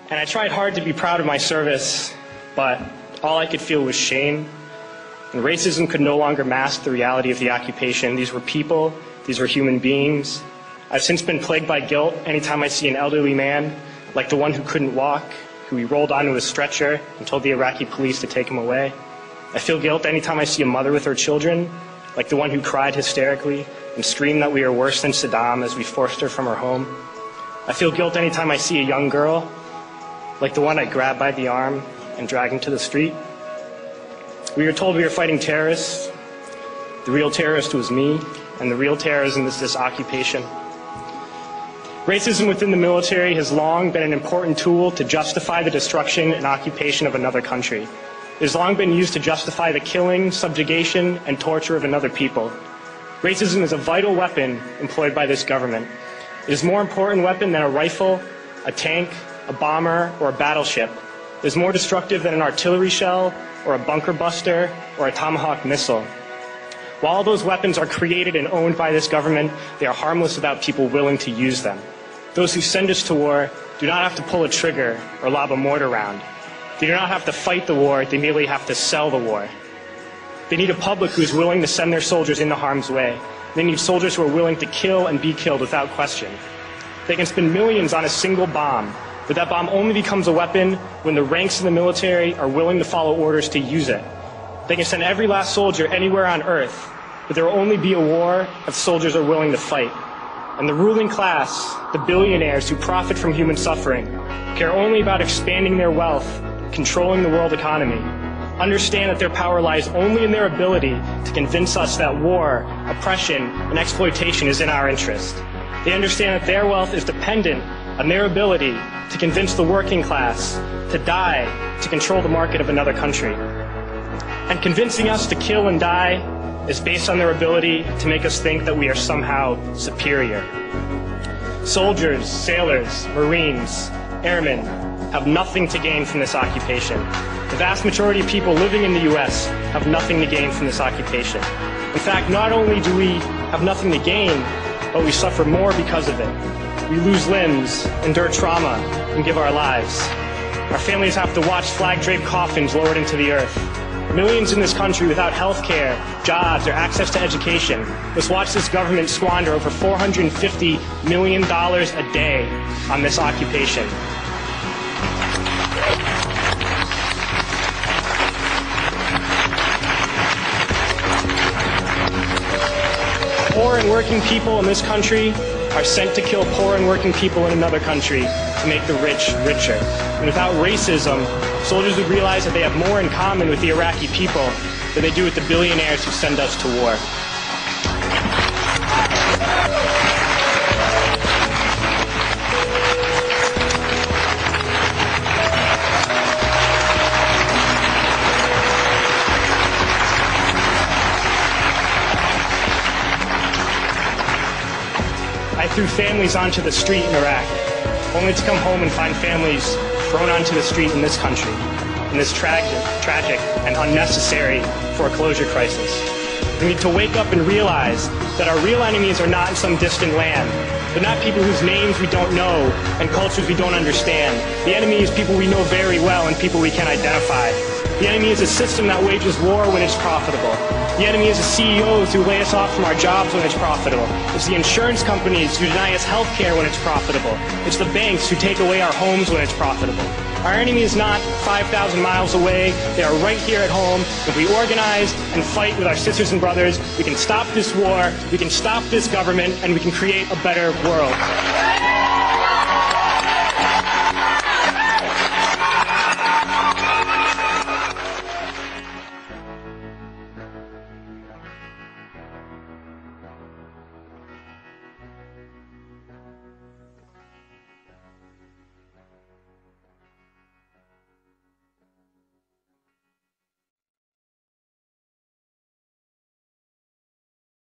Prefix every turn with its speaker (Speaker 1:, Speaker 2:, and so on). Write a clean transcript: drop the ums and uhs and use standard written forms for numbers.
Speaker 1: And I tried hard to be proud of my service, but all I could feel was shame. And racism could no longer mask the reality of the occupation. These were people, these were human beings. I've since been plagued by guilt anytime I see an elderly man, like the one who couldn't walk, who we rolled onto a stretcher and told the Iraqi police to take him away. I feel guilt anytime I see a mother with her children, like the one who cried hysterically and screamed that we are worse than Saddam as we forced her from her home. I feel guilt anytime I see a young girl, like the one I grabbed by the arm and dragged into the street. We were told we were fighting terrorists. The real terrorist was me, and the real terrorism is this occupation. Racism within the military has long been an important tool to justify the destruction and occupation of another country. It has long been used to justify the killing, subjugation, and torture of another people. Racism is a vital weapon employed by this government. It is a more important weapon than a rifle, a tank, a bomber, or a battleship. It is more destructive than an artillery shell, or a bunker buster, or a Tomahawk missile. While all those weapons are created and owned by this government, they are harmless without people willing to use them. Those who send us to war do not have to pull a trigger or lob a mortar round. They do not have to fight the war, they merely have to sell the war. They need a public who is willing to send their soldiers into harm's way. They need soldiers who are willing to kill and be killed without question. They can spend millions on a single bomb, but that bomb only becomes a weapon when the ranks of the military are willing to follow orders to use it. They can send every last soldier anywhere on earth, but there will only be a war if soldiers are willing to fight. And the ruling class, the billionaires who profit from human suffering, care only about expanding their wealth, controlling the world economy. Understand that their power lies only in their ability to convince us that war, oppression, and exploitation is in our interest. They understand that their wealth is dependent on their ability to convince the working class to die to control the market of another country. And convincing us to kill and die is based on their ability to make us think that we are somehow superior. Soldiers, sailors, Marines, airmen have nothing to gain from this occupation. The vast majority of people living in the U.S. have nothing to gain from this occupation. In fact, not only do we have nothing to gain, but we suffer more because of it. We lose limbs, endure trauma, and give our lives. Our families have to watch flag-draped coffins lowered into the earth. Millions in this country without health care, jobs, or access to education must watch this government squander over $450 million a day on this occupation. Poor and working people in this country are sent to kill poor and working people in another country to make the rich richer. And without racism, soldiers would realize that they have more in common with the Iraqi people than they do with the billionaires who send us to war. I threw families onto the street in Iraq, only to come home and find families thrown onto the street in this country, in this tragic and unnecessary foreclosure crisis. We need to wake up and realize that our real enemies are not in some distant land. They're not people whose names we don't know and cultures we don't understand. The enemy is people we know very well and people we can identify. The enemy is a system that wages war when it's profitable. The enemy is the CEOs who lay us off from our jobs when it's profitable. It's the insurance companies who deny us health care when it's profitable. It's the banks who take away our homes when it's profitable. Our enemy is not 5,000 miles away. They are right here at home. If we organize and fight with our sisters and brothers, we can stop this war, we can stop this government, and we can create a better world.